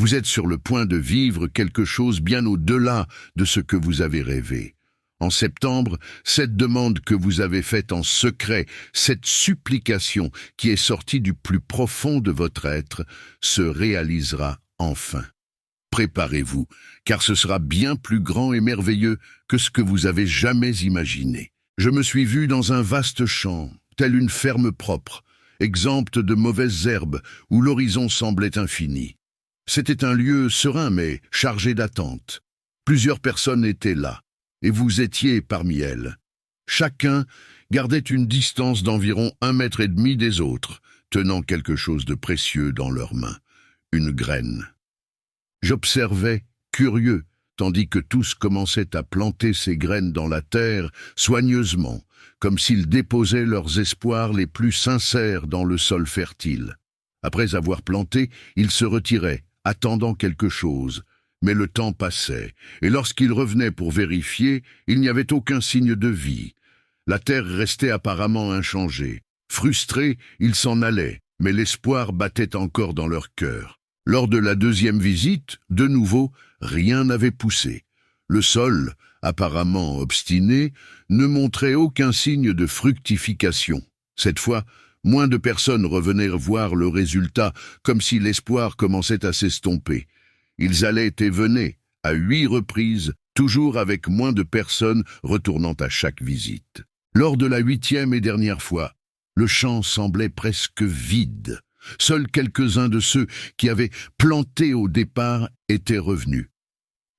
Vous êtes sur le point de vivre quelque chose bien au-delà de ce que vous avez rêvé. En septembre, cette demande que vous avez faite en secret, cette supplication qui est sortie du plus profond de votre être, se réalisera enfin. Préparez-vous, car ce sera bien plus grand et merveilleux que ce que vous avez jamais imaginé. Je me suis vu dans un vaste champ, telle une ferme propre, exempte de mauvaises herbes, où l'horizon semblait infini. C'était un lieu serein mais chargé d'attente. Plusieurs personnes étaient là, et vous étiez parmi elles. Chacun gardait une distance d'environ 1,5 mètre des autres, tenant quelque chose de précieux dans leurs mains, une graine. J'observais, curieux, tandis que tous commençaient à planter ces graines dans la terre soigneusement, comme s'ils déposaient leurs espoirs les plus sincères dans le sol fertile. Après avoir planté, ils se retiraient, attendant quelque chose. Mais le temps passait, et lorsqu'ils revenaient pour vérifier, il n'y avait aucun signe de vie. La terre restait apparemment inchangée. Frustrés, ils s'en allaient, mais l'espoir battait encore dans leur cœur. Lors de la deuxième visite, de nouveau, rien n'avait poussé. Le sol, apparemment obstiné, ne montrait aucun signe de fructification. Cette fois, moins de personnes revenaient voir le résultat, comme si l'espoir commençait à s'estomper. Ils allaient et venaient, à 8 reprises, toujours avec moins de personnes retournant à chaque visite. Lors de la 8e et dernière fois, le champ semblait presque vide. Seuls quelques-uns de ceux qui avaient planté au départ étaient revenus.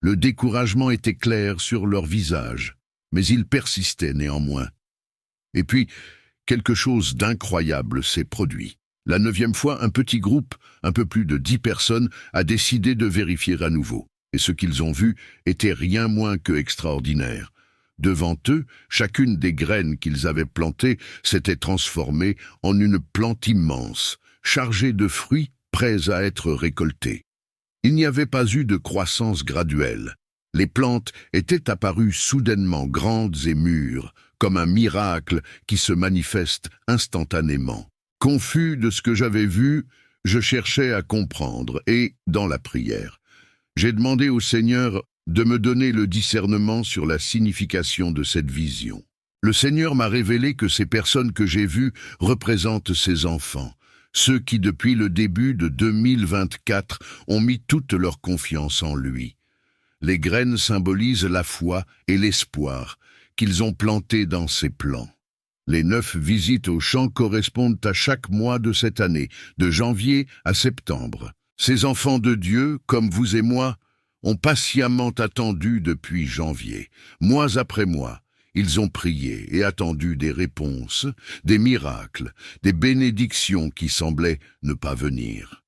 Le découragement était clair sur leurs visages, mais ils persistaient néanmoins. Et puis, quelque chose d'incroyable s'est produit. La 9e fois, un petit groupe, un peu plus de 10 personnes, a décidé de vérifier à nouveau. Et ce qu'ils ont vu était rien moins que extraordinaire. Devant eux, chacune des graines qu'ils avaient plantées s'était transformée en une plante immense, chargée de fruits prêts à être récoltés. Il n'y avait pas eu de croissance graduelle. Les plantes étaient apparues soudainement grandes et mûres, comme un miracle qui se manifeste instantanément. Confus de ce que j'avais vu, je cherchais à comprendre et, dans la prière, j'ai demandé au Seigneur de me donner le discernement sur la signification de cette vision. Le Seigneur m'a révélé que ces personnes que j'ai vues représentent ses enfants, ceux qui depuis le début de 2024 ont mis toute leur confiance en lui. Les graines symbolisent la foi et l'espoir qu'ils ont plantés dans ses plans. Les 9 visites au champ correspondent à chaque mois de cette année, de janvier à septembre. Ces enfants de Dieu, comme vous et moi, ont patiemment attendu depuis janvier. Mois après mois, ils ont prié et attendu des réponses, des miracles, des bénédictions qui semblaient ne pas venir.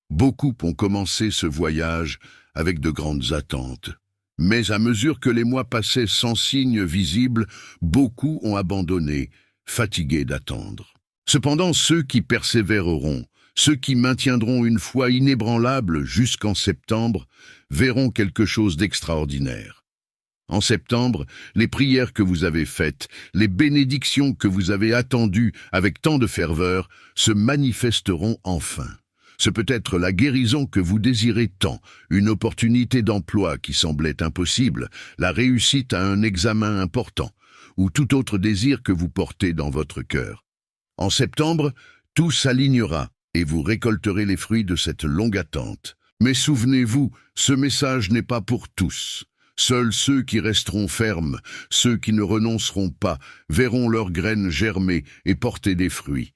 Beaucoup ont commencé ce voyage avec de grandes attentes. Mais à mesure que les mois passaient sans signe visible, beaucoup ont abandonné, fatigués d'attendre. Cependant, ceux qui persévéreront, ceux qui maintiendront une foi inébranlable jusqu'en septembre, verront quelque chose d'extraordinaire. En septembre, les prières que vous avez faites, les bénédictions que vous avez attendues avec tant de ferveur, se manifesteront enfin. Ce peut être la guérison que vous désirez tant, une opportunité d'emploi qui semblait impossible, la réussite à un examen important, ou tout autre désir que vous portez dans votre cœur. En septembre, tout s'alignera et vous récolterez les fruits de cette longue attente. Mais souvenez-vous, ce message n'est pas pour tous. Seuls ceux qui resteront fermes, ceux qui ne renonceront pas, verront leurs graines germer et porter des fruits.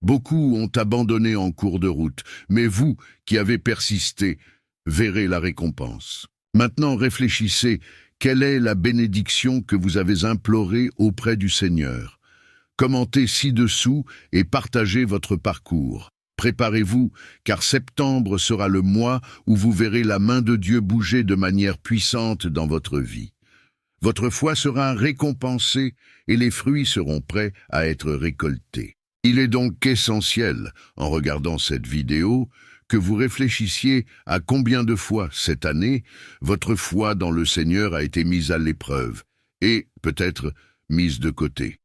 Beaucoup ont abandonné en cours de route, mais vous, qui avez persisté, verrez la récompense. Maintenant réfléchissez, quelle est la bénédiction que vous avez implorée auprès du Seigneur? Commentez ci-dessous et partagez votre parcours. Préparez-vous, car septembre sera le mois où vous verrez la main de Dieu bouger de manière puissante dans votre vie. Votre foi sera récompensée et les fruits seront prêts à être récoltés. Il est donc essentiel, en regardant cette vidéo, que vous réfléchissiez à combien de fois cette année votre foi dans le Seigneur a été mise à l'épreuve et, peut-être, mise de côté.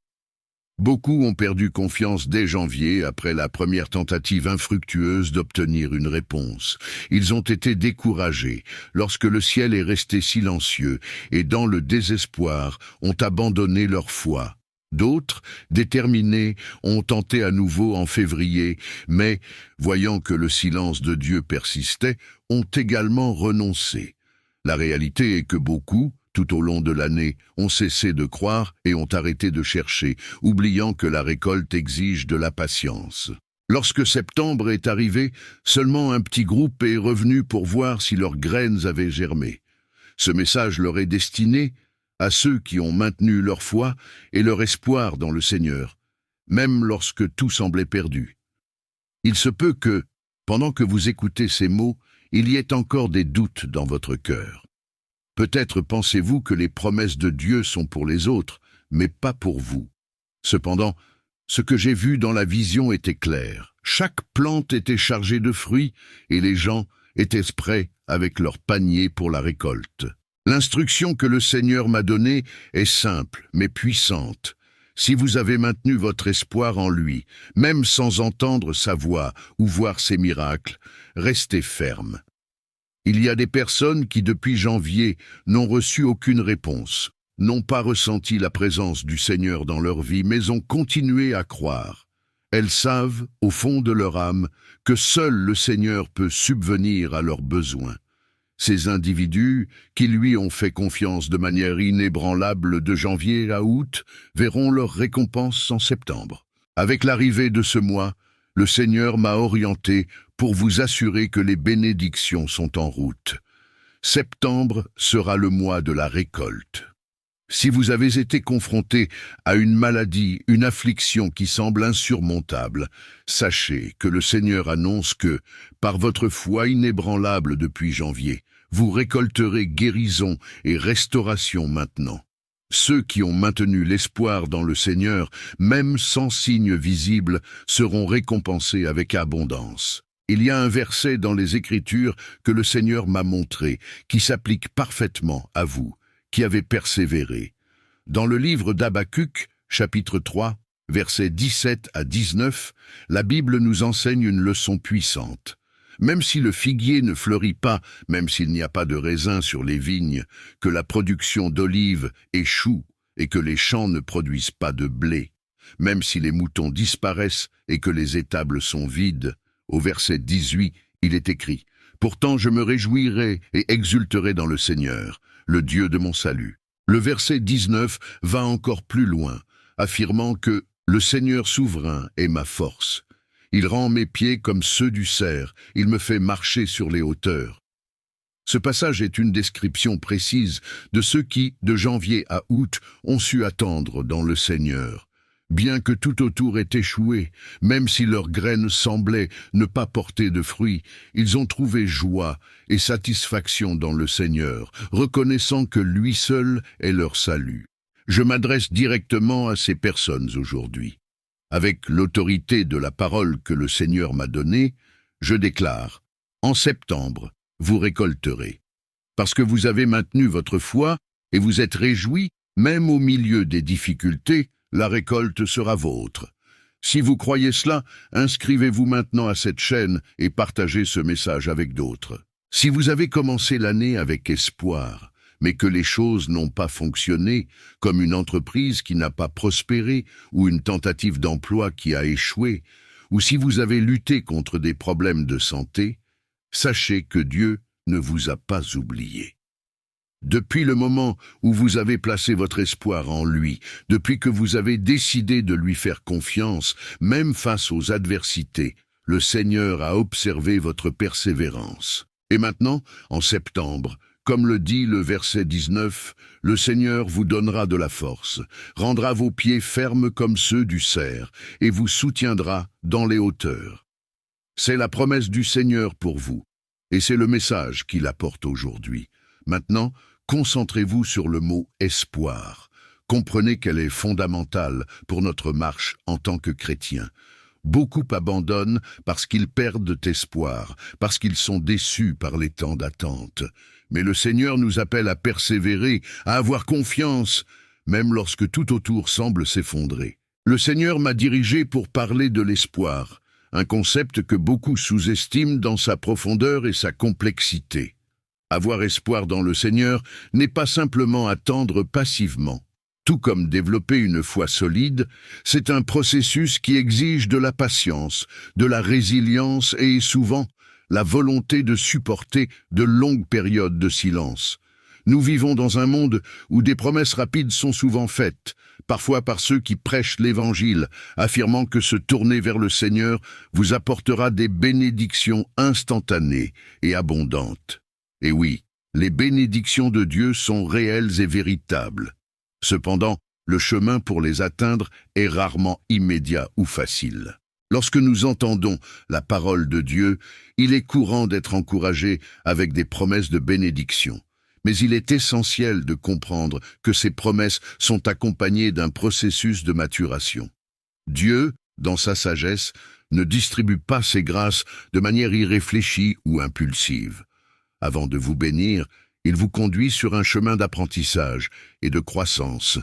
Beaucoup ont perdu confiance dès janvier après la première tentative infructueuse d'obtenir une réponse. Ils ont été découragés lorsque le ciel est resté silencieux et dans le désespoir ont abandonné leur foi. D'autres, déterminés, ont tenté à nouveau en février, mais, voyant que le silence de Dieu persistait, ont également renoncé. La réalité est que beaucoup, tout au long de l'année, ont cessé de croire et ont arrêté de chercher, oubliant que la récolte exige de la patience. Lorsque septembre est arrivé, seulement un petit groupe est revenu pour voir si leurs graines avaient germé. Ce message leur est destiné à ceux qui ont maintenu leur foi et leur espoir dans le Seigneur, même lorsque tout semblait perdu. Il se peut que, pendant que vous écoutez ces mots, il y ait encore des doutes dans votre cœur. Peut-être pensez-vous que les promesses de Dieu sont pour les autres, mais pas pour vous. Cependant, ce que j'ai vu dans la vision était clair. Chaque plante était chargée de fruits et les gens étaient prêts avec leur panier pour la récolte. L'instruction que le Seigneur m'a donnée est simple, mais puissante. Si vous avez maintenu votre espoir en lui, même sans entendre sa voix ou voir ses miracles, restez ferme. Il y a des personnes qui, depuis janvier, n'ont reçu aucune réponse, n'ont pas ressenti la présence du Seigneur dans leur vie, mais ont continué à croire. Elles savent, au fond de leur âme, que seul le Seigneur peut subvenir à leurs besoins. Ces individus, qui lui ont fait confiance de manière inébranlable de janvier à août, verront leur récompense en septembre. Avec l'arrivée de ce mois, le Seigneur m'a orienté pour vous assurer que les bénédictions sont en route. Septembre sera le mois de la récolte. Si vous avez été confronté à une maladie, une affliction qui semble insurmontable, sachez que le Seigneur annonce que, par votre foi inébranlable depuis janvier, vous récolterez guérison et restauration maintenant. Ceux qui ont maintenu l'espoir dans le Seigneur, même sans signe visible, seront récompensés avec abondance. Il y a un verset dans les Écritures que le Seigneur m'a montré, qui s'applique parfaitement à vous, qui avez persévéré. Dans le livre d'Habacuc, chapitre 3, versets 17 à 19, la Bible nous enseigne une leçon puissante. Même si le figuier ne fleurit pas, même s'il n'y a pas de raisins sur les vignes, que la production d'olives échoue et que les champs ne produisent pas de blé, même si les moutons disparaissent et que les étables sont vides, au verset 18, il est écrit « Pourtant je me réjouirai et exulterai dans le Seigneur, le Dieu de mon salut. » Le verset 19 va encore plus loin, affirmant que « Le Seigneur souverain est ma force. Il rend mes pieds comme ceux du cerf, il me fait marcher sur les hauteurs. » Ce passage est une description précise de ceux qui, de janvier à août, ont su attendre dans le Seigneur. Bien que tout autour ait échoué, même si leurs graines semblaient ne pas porter de fruits, ils ont trouvé joie et satisfaction dans le Seigneur, reconnaissant que lui seul est leur salut. Je m'adresse directement à ces personnes aujourd'hui. Avec l'autorité de la parole que le Seigneur m'a donnée, je déclare, en septembre, vous récolterez. Parce que vous avez maintenu votre foi et vous êtes réjouis, même au milieu des difficultés, la récolte sera vôtre. Si vous croyez cela, inscrivez-vous maintenant à cette chaîne et partagez ce message avec d'autres. Si vous avez commencé l'année avec espoir, mais que les choses n'ont pas fonctionné, comme une entreprise qui n'a pas prospéré ou une tentative d'emploi qui a échoué, ou si vous avez lutté contre des problèmes de santé, sachez que Dieu ne vous a pas oublié. Depuis le moment où vous avez placé votre espoir en lui, depuis que vous avez décidé de lui faire confiance, même face aux adversités, le Seigneur a observé votre persévérance. Et maintenant, en septembre, comme le dit le verset 19, le Seigneur vous donnera de la force, rendra vos pieds fermes comme ceux du cerf, et vous soutiendra dans les hauteurs. C'est la promesse du Seigneur pour vous, et c'est le message qu'il apporte aujourd'hui. Maintenant, concentrez-vous sur le mot « espoir ». Comprenez qu'elle est fondamentale pour notre marche en tant que chrétiens. Beaucoup abandonnent parce qu'ils perdent espoir, parce qu'ils sont déçus par les temps d'attente. Mais le Seigneur nous appelle à persévérer, à avoir confiance, même lorsque tout autour semble s'effondrer. Le Seigneur m'a dirigé pour parler de l'espoir, un concept que beaucoup sous-estiment dans sa profondeur et sa complexité. Avoir espoir dans le Seigneur n'est pas simplement attendre passivement. Tout comme développer une foi solide, c'est un processus qui exige de la patience, de la résilience et souvent la volonté de supporter de longues périodes de silence. Nous vivons dans un monde où des promesses rapides sont souvent faites, parfois par ceux qui prêchent l'Évangile, affirmant que se tourner vers le Seigneur vous apportera des bénédictions instantanées et abondantes. Et oui, les bénédictions de Dieu sont réelles et véritables. Cependant, le chemin pour les atteindre est rarement immédiat ou facile. Lorsque nous entendons la parole de Dieu, il est courant d'être encouragé avec des promesses de bénédiction. Mais il est essentiel de comprendre que ces promesses sont accompagnées d'un processus de maturation. Dieu, dans sa sagesse, ne distribue pas ses grâces de manière irréfléchie ou impulsive. Avant de vous bénir, il vous conduit sur un chemin d'apprentissage et de croissance,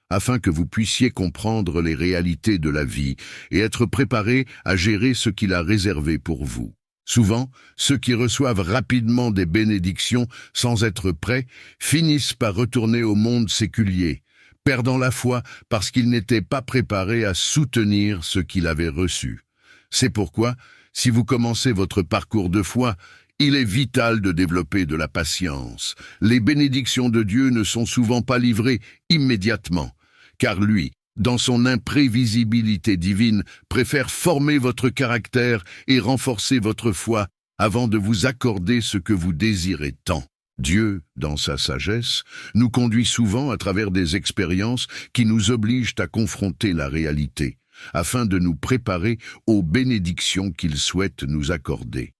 afin que vous puissiez comprendre les réalités de la vie et être préparé à gérer ce qu'il a réservé pour vous. Souvent, ceux qui reçoivent rapidement des bénédictions sans être prêts finissent par retourner au monde séculier, perdant la foi parce qu'ils n'étaient pas préparés à soutenir ce qu'ils avaient reçu. C'est pourquoi, si vous commencez votre parcours de foi, il est vital de développer de la patience. Les bénédictions de Dieu ne sont souvent pas livrées immédiatement, car lui, dans son imprévisibilité divine, préfère former votre caractère et renforcer votre foi avant de vous accorder ce que vous désirez tant. Dieu, dans sa sagesse, nous conduit souvent à travers des expériences qui nous obligent à confronter la réalité, afin de nous préparer aux bénédictions qu'il souhaite nous accorder.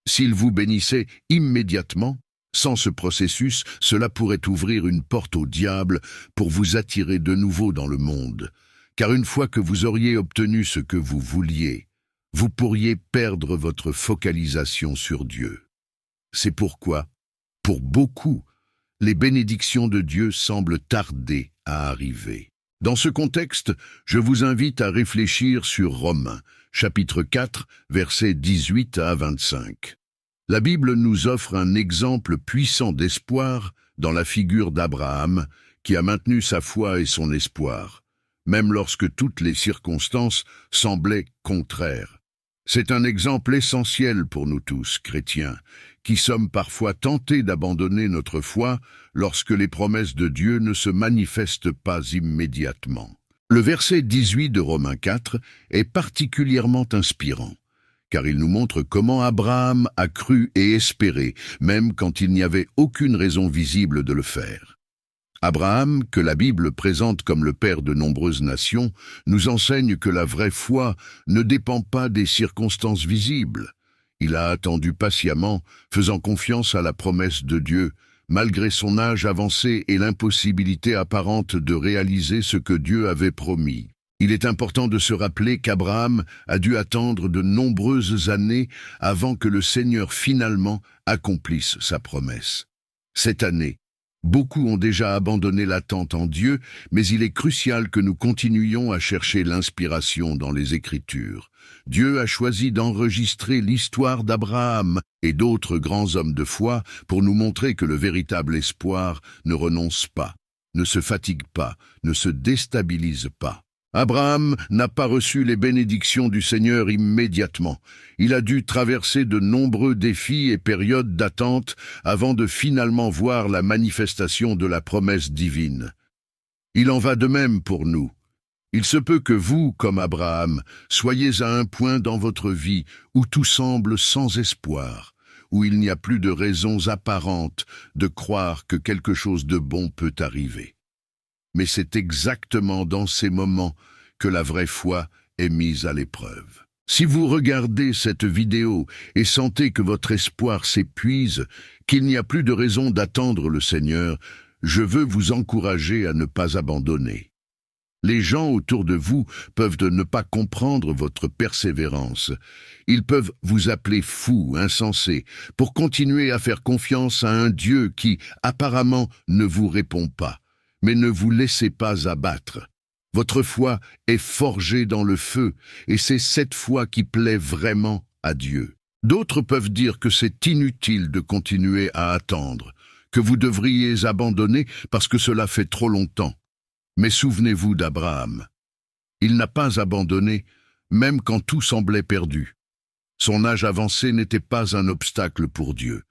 S'il vous bénissait immédiatement, sans ce processus, cela pourrait ouvrir une porte au diable pour vous attirer de nouveau dans le monde. Car une fois que vous auriez obtenu ce que vous vouliez, vous pourriez perdre votre focalisation sur Dieu. C'est pourquoi, pour beaucoup, les bénédictions de Dieu semblent tarder à arriver. Dans ce contexte, je vous invite à réfléchir sur Romains, chapitre 4, versets 18 à 25. La Bible nous offre un exemple puissant d'espoir dans la figure d'Abraham, qui a maintenu sa foi et son espoir, même lorsque toutes les circonstances semblaient contraires. C'est un exemple essentiel pour nous tous, chrétiens, qui sommes parfois tentés d'abandonner notre foi lorsque les promesses de Dieu ne se manifestent pas immédiatement. Le verset 18 de Romains 4 est particulièrement inspirant, car il nous montre comment Abraham a cru et espéré, même quand il n'y avait aucune raison visible de le faire. Abraham, que la Bible présente comme le père de nombreuses nations, nous enseigne que la vraie foi ne dépend pas des circonstances visibles. Il a attendu patiemment, faisant confiance à la promesse de Dieu, malgré son âge avancé et l'impossibilité apparente de réaliser ce que Dieu avait promis. Il est important de se rappeler qu'Abraham a dû attendre de nombreuses années avant que le Seigneur finalement accomplisse sa promesse. Cette année, beaucoup ont déjà abandonné l'attente en Dieu, mais il est crucial que nous continuions à chercher l'inspiration dans les Écritures. Dieu a choisi d'enregistrer l'histoire d'Abraham et d'autres grands hommes de foi pour nous montrer que le véritable espoir ne renonce pas, ne se fatigue pas, ne se déstabilise pas. Abraham n'a pas reçu les bénédictions du Seigneur immédiatement. Il a dû traverser de nombreux défis et périodes d'attente avant de finalement voir la manifestation de la promesse divine. Il en va de même pour nous. Il se peut que vous, comme Abraham, soyez à un point dans votre vie où tout semble sans espoir, où il n'y a plus de raisons apparentes de croire que quelque chose de bon peut arriver. Mais c'est exactement dans ces moments que la vraie foi est mise à l'épreuve. Si vous regardez cette vidéo et sentez que votre espoir s'épuise, qu'il n'y a plus de raison d'attendre le Seigneur, je veux vous encourager à ne pas abandonner. Les gens autour de vous peuvent ne pas comprendre votre persévérance. Ils peuvent vous appeler fou, insensé, pour continuer à faire confiance à un Dieu qui, apparemment, ne vous répond pas. Mais ne vous laissez pas abattre. Votre foi est forgée dans le feu, et c'est cette foi qui plaît vraiment à Dieu. D'autres peuvent dire que c'est inutile de continuer à attendre, que vous devriez abandonner parce que cela fait trop longtemps. Mais souvenez-vous d'Abraham. Il n'a pas abandonné, même quand tout semblait perdu. Son âge avancé n'était pas un obstacle pour Dieu.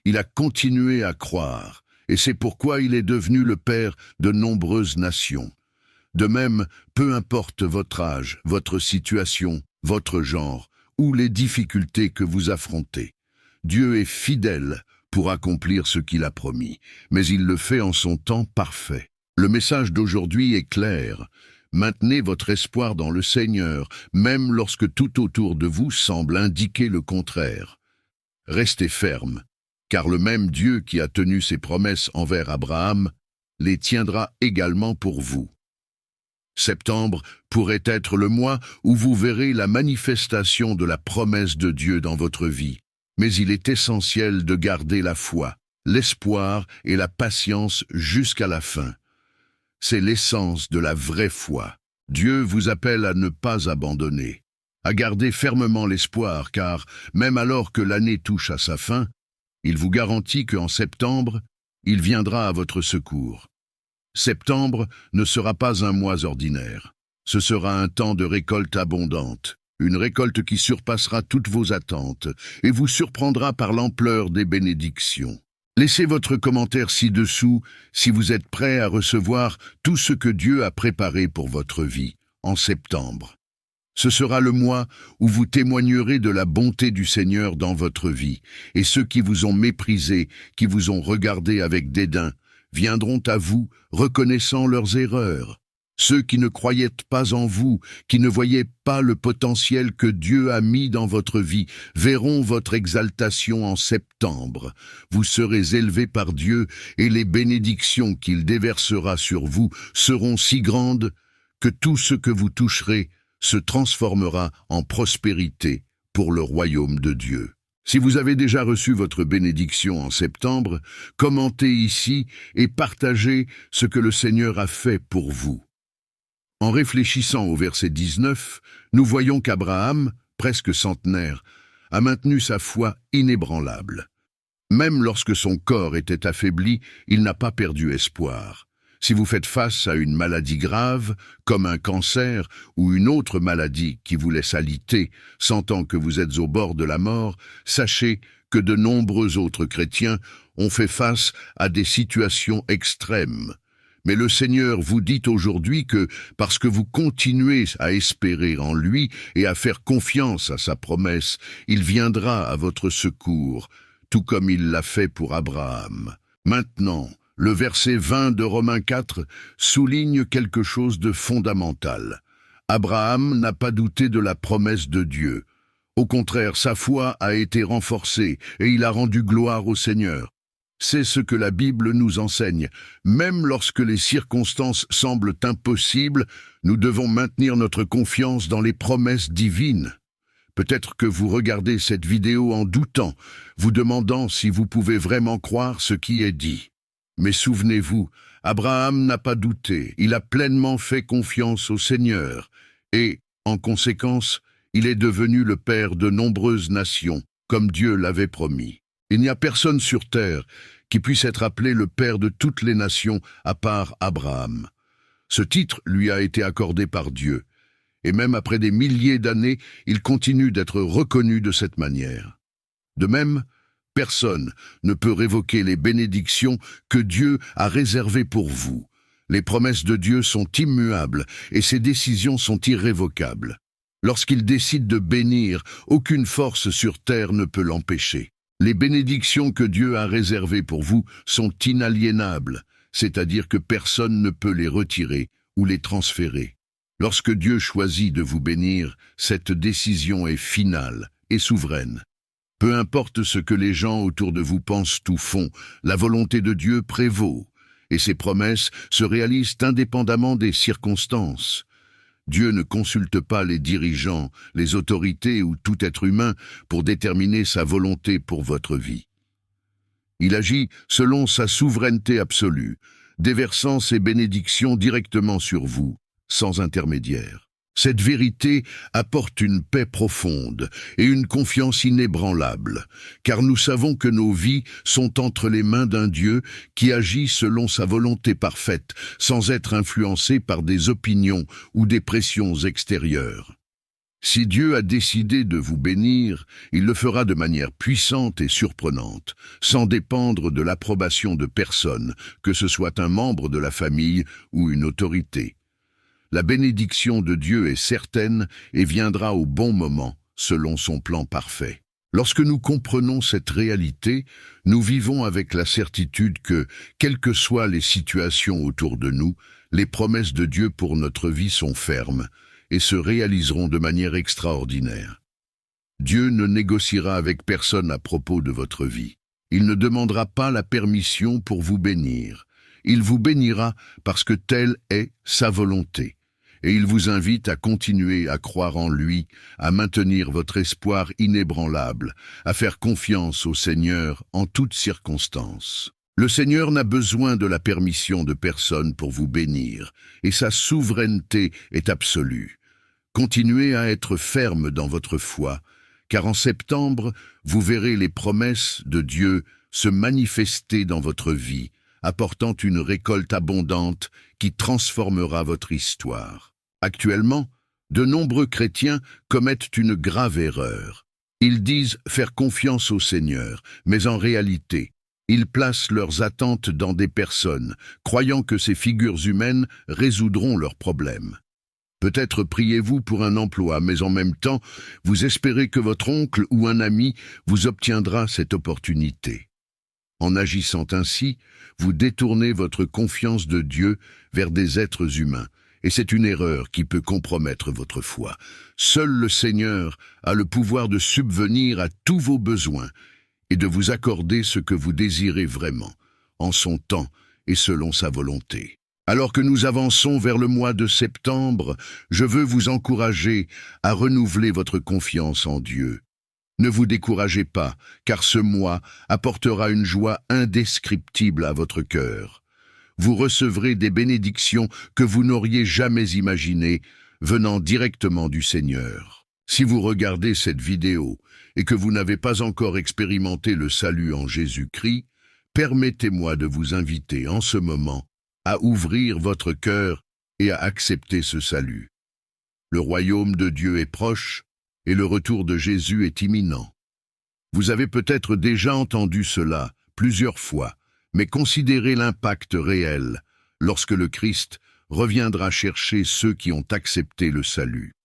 Il a continué à croire, et c'est pourquoi il est devenu le père de nombreuses nations. De même, peu importe votre âge, votre situation, votre genre, ou les difficultés que vous affrontez, Dieu est fidèle pour accomplir ce qu'il a promis, mais il le fait en son temps parfait. Le message d'aujourd'hui est clair. Maintenez votre espoir dans le Seigneur, même lorsque tout autour de vous semble indiquer le contraire. Restez ferme, car le même Dieu qui a tenu ses promesses envers Abraham les tiendra également pour vous. Septembre pourrait être le mois où vous verrez la manifestation de la promesse de Dieu dans votre vie. Mais il est essentiel de garder la foi, l'espoir et la patience jusqu'à la fin. C'est l'essence de la vraie foi. Dieu vous appelle à ne pas abandonner, à garder fermement l'espoir, car même alors que l'année touche à sa fin, il vous garantit qu'en septembre, il viendra à votre secours. Septembre ne sera pas un mois ordinaire. Ce sera un temps de récolte abondante, une récolte qui surpassera toutes vos attentes et vous surprendra par l'ampleur des bénédictions. Laissez votre commentaire ci-dessous si vous êtes prêt à recevoir tout ce que Dieu a préparé pour votre vie en septembre. Ce sera le mois où vous témoignerez de la bonté du Seigneur dans votre vie, et ceux qui vous ont méprisé, qui vous ont regardé avec dédain, viendront à vous, reconnaissant leurs erreurs. Ceux qui ne croyaient pas en vous, qui ne voyaient pas le potentiel que Dieu a mis dans votre vie, verront votre exaltation en septembre. Vous serez élevés par Dieu et les bénédictions qu'il déversera sur vous seront si grandes que tout ce que vous toucherez se transformera en prospérité pour le royaume de Dieu. Si vous avez déjà reçu votre bénédiction en septembre, commentez ici et partagez ce que le Seigneur a fait pour vous. En réfléchissant au verset 19, nous voyons qu'Abraham, presque centenaire, a maintenu sa foi inébranlable. Même lorsque son corps était affaibli, il n'a pas perdu espoir. Si vous faites face à une maladie grave, comme un cancer ou une autre maladie qui vous laisse alité, sentant que vous êtes au bord de la mort, sachez que de nombreux autres chrétiens ont fait face à des situations extrêmes. Mais le Seigneur vous dit aujourd'hui que, parce que vous continuez à espérer en lui et à faire confiance à sa promesse, il viendra à votre secours, tout comme il l'a fait pour Abraham. Maintenant, le verset 20 de Romains 4 souligne quelque chose de fondamental. Abraham n'a pas douté de la promesse de Dieu. Au contraire, sa foi a été renforcée et il a rendu gloire au Seigneur. C'est ce que la Bible nous enseigne. Même lorsque les circonstances semblent impossibles, nous devons maintenir notre confiance dans les promesses divines. Peut-être que vous regardez cette vidéo en doutant, vous demandant si vous pouvez vraiment croire ce qui est dit. Mais souvenez-vous, Abraham n'a pas douté, il a pleinement fait confiance au Seigneur, et, en conséquence, il est devenu le père de nombreuses nations, comme Dieu l'avait promis. Il n'y a personne sur terre qui puisse être appelé le père de toutes les nations à part Abraham. Ce titre lui a été accordé par Dieu, et même après des milliers d'années, il continue d'être reconnu de cette manière. De même, personne ne peut révoquer les bénédictions que Dieu a réservées pour vous. Les promesses de Dieu sont immuables et ses décisions sont irrévocables. Lorsqu'il décide de bénir, aucune force sur terre ne peut l'empêcher. Les bénédictions que Dieu a réservées pour vous sont inaliénables, c'est-à-dire que personne ne peut les retirer ou les transférer. Lorsque Dieu choisit de vous bénir, cette décision est finale et souveraine. Peu importe ce que les gens autour de vous pensent ou font, la volonté de Dieu prévaut, et ses promesses se réalisent indépendamment des circonstances. Dieu ne consulte pas les dirigeants, les autorités ou tout être humain pour déterminer sa volonté pour votre vie. Il agit selon sa souveraineté absolue, déversant ses bénédictions directement sur vous. sans intermédiaire. Cette vérité apporte une paix profonde et une confiance inébranlable, car nous savons que nos vies sont entre les mains d'un Dieu qui agit selon sa volonté parfaite, sans être influencé par des opinions ou des pressions extérieures. Si Dieu a décidé de vous bénir, il le fera de manière puissante et surprenante, sans dépendre de l'approbation de personne, que ce soit un membre de la famille ou une autorité. La bénédiction de Dieu est certaine et viendra au bon moment, selon son plan parfait. Lorsque nous comprenons cette réalité, nous vivons avec la certitude que, quelles que soient les situations autour de nous, les promesses de Dieu pour notre vie sont fermes et se réaliseront de manière extraordinaire. Dieu ne négociera avec personne à propos de votre vie. Il ne demandera pas la permission pour vous bénir. Il vous bénira parce que telle est sa volonté. Et il vous invite à continuer à croire en lui, à maintenir votre espoir inébranlable, à faire confiance au Seigneur en toutes circonstances. Le Seigneur n'a besoin de la permission de personne pour vous bénir, et sa souveraineté est absolue. Continuez à être ferme dans votre foi, car en septembre, vous verrez les promesses de Dieu se manifester dans votre vie, apportant une récolte abondante qui transformera votre histoire. Actuellement, de nombreux chrétiens commettent une grave erreur. Ils disent faire confiance au Seigneur, mais en réalité, ils placent leurs attentes dans des personnes, croyant que ces figures humaines résoudront leurs problèmes. Peut-être priez-vous pour un emploi, mais en même temps, vous espérez que votre oncle ou un ami vous obtiendra cette opportunité. En agissant ainsi, vous détournez votre confiance de Dieu vers des êtres humains, et c'est une erreur qui peut compromettre votre foi. Seul le Seigneur a le pouvoir de subvenir à tous vos besoins et de vous accorder ce que vous désirez vraiment, en son temps et selon sa volonté. Alors que nous avançons vers le mois de septembre, je veux vous encourager à renouveler votre confiance en Dieu. Ne vous découragez pas, car ce mois apportera une joie indescriptible à votre cœur. Vous recevrez des bénédictions que vous n'auriez jamais imaginées, venant directement du Seigneur. Si vous regardez cette vidéo et que vous n'avez pas encore expérimenté le salut en Jésus-Christ, permettez-moi de vous inviter en ce moment à ouvrir votre cœur et à accepter ce salut. Le royaume de Dieu est proche et le retour de Jésus est imminent. Vous avez peut-être déjà entendu cela plusieurs fois, mais considérez l'impact réel lorsque le Christ reviendra chercher ceux qui ont accepté le salut.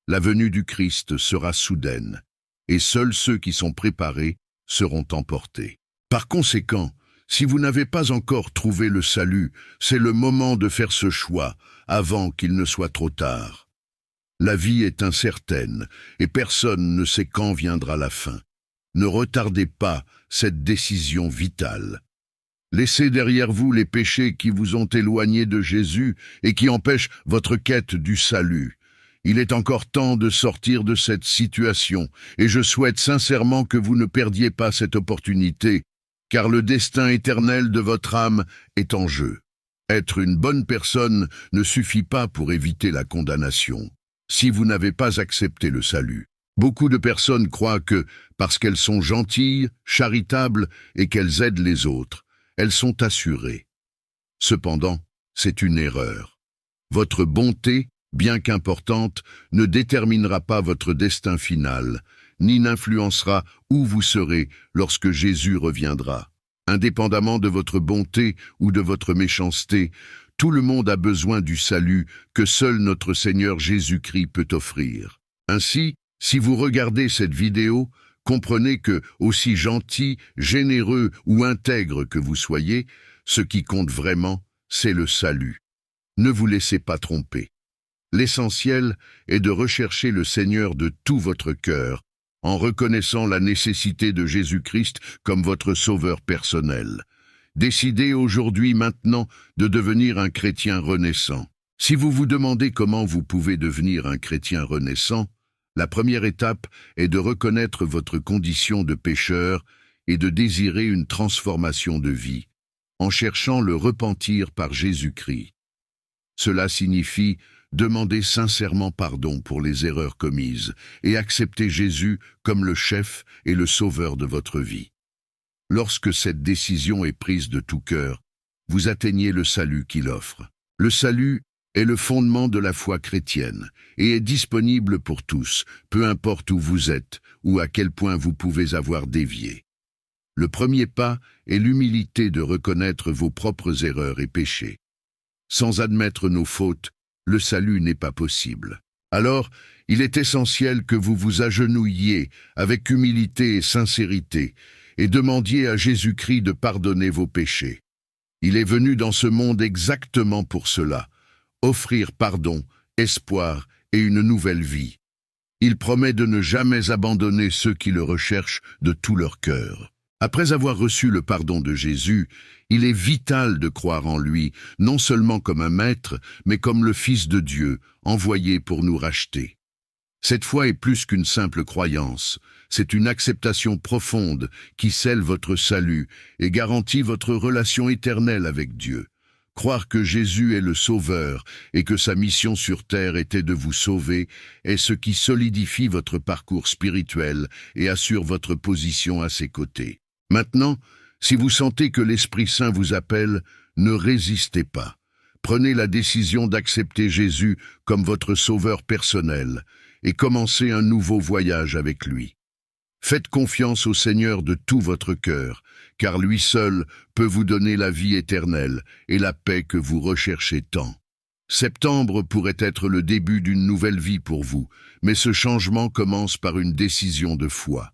La venue du Christ sera soudaine, et seuls ceux qui sont préparés seront emportés. Par conséquent, si vous n'avez pas encore trouvé le salut, c'est le moment de faire ce choix avant qu'il ne soit trop tard. La vie est incertaine, et personne ne sait quand viendra la fin. Ne retardez pas cette décision vitale. Laissez derrière vous les péchés qui vous ont éloigné de Jésus et qui empêchent votre quête du salut. Il est encore temps de sortir de cette situation, et je souhaite sincèrement que vous ne perdiez pas cette opportunité, car le destin éternel de votre âme est en jeu. Être une bonne personne ne suffit pas pour éviter la condamnation. Si vous n'avez pas accepté le salut, beaucoup de personnes croient que, parce qu'elles sont gentilles, charitables et qu'elles aident les autres, elles sont assurées. Cependant, c'est une erreur. Votre bonté, bien qu'importante, ne déterminera pas votre destin final, ni n'influencera où vous serez lorsque Jésus reviendra. Indépendamment de votre bonté ou de votre méchanceté, tout le monde a besoin du salut que seul notre Seigneur Jésus-Christ peut offrir. Ainsi, si vous regardez cette vidéo, comprenez que, aussi gentil, généreux ou intègre que vous soyez, ce qui compte vraiment, c'est le salut. Ne vous laissez pas tromper. L'essentiel est de rechercher le Seigneur de tout votre cœur, en reconnaissant la nécessité de Jésus-Christ comme votre sauveur personnel. Décidez aujourd'hui maintenant de devenir un chrétien renaissant. Si vous vous demandez comment vous pouvez devenir un chrétien renaissant, la première étape est de reconnaître votre condition de pécheur et de désirer une transformation de vie, en cherchant le repentir par Jésus-Christ. Cela signifie demandez sincèrement pardon pour les erreurs commises et acceptez Jésus comme le chef et le sauveur de votre vie. Lorsque cette décision est prise de tout cœur, vous atteignez le salut qu'il offre. Le salut est le fondement de la foi chrétienne et est disponible pour tous, peu importe où vous êtes ou à quel point vous pouvez avoir dévié. Le premier pas est l'humilité de reconnaître vos propres erreurs et péchés. Sans admettre nos fautes, le salut n'est pas possible. Alors, il est essentiel que vous vous agenouilliez avec humilité et sincérité et demandiez à Jésus-Christ de pardonner vos péchés. Il est venu dans ce monde exactement pour cela, offrir pardon, espoir et une nouvelle vie. Il promet de ne jamais abandonner ceux qui le recherchent de tout leur cœur. Après avoir reçu le pardon de Jésus, il est vital de croire en lui, non seulement comme un maître, mais comme le Fils de Dieu, envoyé pour nous racheter. Cette foi est plus qu'une simple croyance, c'est une acceptation profonde qui scelle votre salut et garantit votre relation éternelle avec Dieu. Croire que Jésus est le Sauveur et que sa mission sur terre était de vous sauver est ce qui solidifie votre parcours spirituel et assure votre position à ses côtés. Maintenant, si vous sentez que l'Esprit Saint vous appelle, ne résistez pas. Prenez la décision d'accepter Jésus comme votre Sauveur personnel et commencez un nouveau voyage avec lui. Faites confiance au Seigneur de tout votre cœur, car lui seul peut vous donner la vie éternelle et la paix que vous recherchez tant. Septembre pourrait être le début d'une nouvelle vie pour vous, mais ce changement commence par une décision de foi.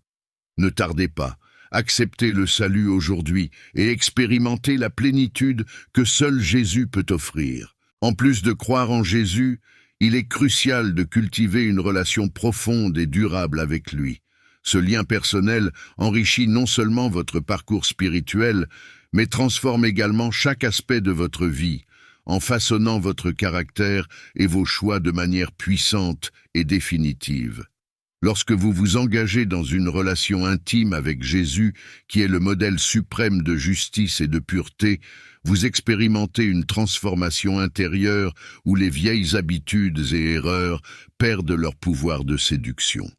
Ne tardez pas, acceptez le salut aujourd'hui et expérimentez la plénitude que seul Jésus peut offrir. En plus de croire en Jésus, il est crucial de cultiver une relation profonde et durable avec lui. Ce lien personnel enrichit non seulement votre parcours spirituel, mais transforme également chaque aspect de votre vie, en façonnant votre caractère et vos choix de manière puissante et définitive. Lorsque vous vous engagez dans une relation intime avec Jésus, qui est le modèle suprême de justice et de pureté, vous expérimentez une transformation intérieure où les vieilles habitudes et erreurs perdent leur pouvoir de séduction.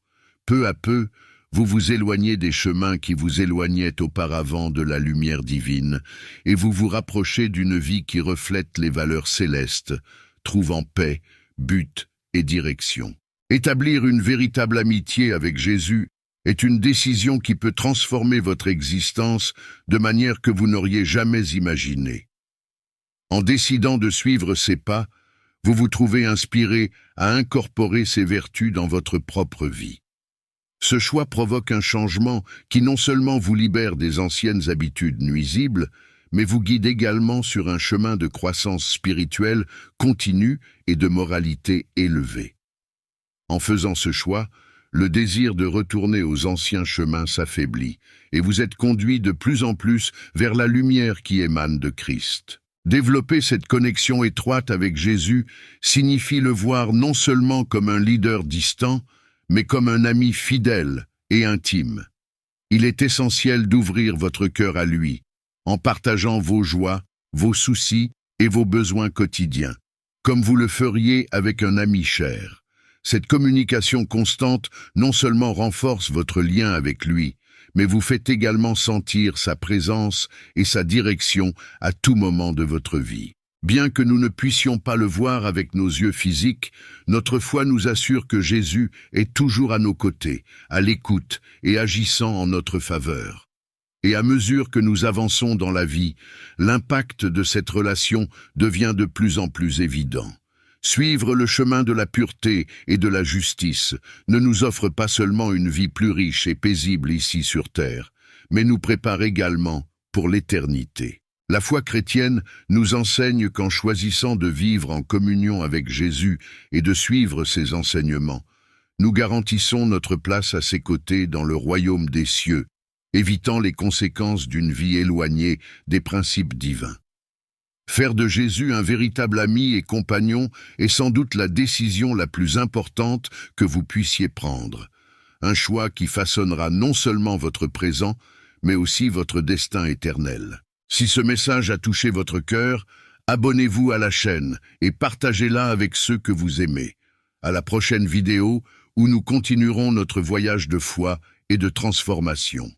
Peu à peu, vous vous éloignez des chemins qui vous éloignaient auparavant de la lumière divine, et vous vous rapprochez d'une vie qui reflète les valeurs célestes, trouvant paix, but et direction. Établir une véritable amitié avec Jésus est une décision qui peut transformer votre existence de manière que vous n'auriez jamais imaginée. En décidant de suivre ses pas, vous vous trouvez inspiré à incorporer ces vertus dans votre propre vie. Ce choix provoque un changement qui non seulement vous libère des anciennes habitudes nuisibles, mais vous guide également sur un chemin de croissance spirituelle continue et de moralité élevée. En faisant ce choix, le désir de retourner aux anciens chemins s'affaiblit et vous êtes conduit de plus en plus vers la lumière qui émane de Christ. Développer cette connexion étroite avec Jésus signifie le voir non seulement comme un leader distant, mais comme un ami fidèle et intime. Il est essentiel d'ouvrir votre cœur à lui, en partageant vos joies, vos soucis et vos besoins quotidiens, comme vous le feriez avec un ami cher. Cette communication constante non seulement renforce votre lien avec lui, mais vous fait également sentir sa présence et sa direction à tout moment de votre vie. Bien que nous ne puissions pas le voir avec nos yeux physiques, notre foi nous assure que Jésus est toujours à nos côtés, à l'écoute et agissant en notre faveur. Et à mesure que nous avançons dans la vie, l'impact de cette relation devient de plus en plus évident. Suivre le chemin de la pureté et de la justice ne nous offre pas seulement une vie plus riche et paisible ici sur terre, mais nous prépare également pour l'éternité. La foi chrétienne nous enseigne qu'en choisissant de vivre en communion avec Jésus et de suivre ses enseignements, nous garantissons notre place à ses côtés dans le royaume des cieux, évitant les conséquences d'une vie éloignée des principes divins. Faire de Jésus un véritable ami et compagnon est sans doute la décision la plus importante que vous puissiez prendre. Un choix qui façonnera non seulement votre présent, mais aussi votre destin éternel. Si ce message a touché votre cœur, abonnez-vous à la chaîne et partagez-la avec ceux que vous aimez. À la prochaine vidéo où nous continuerons notre voyage de foi et de transformation.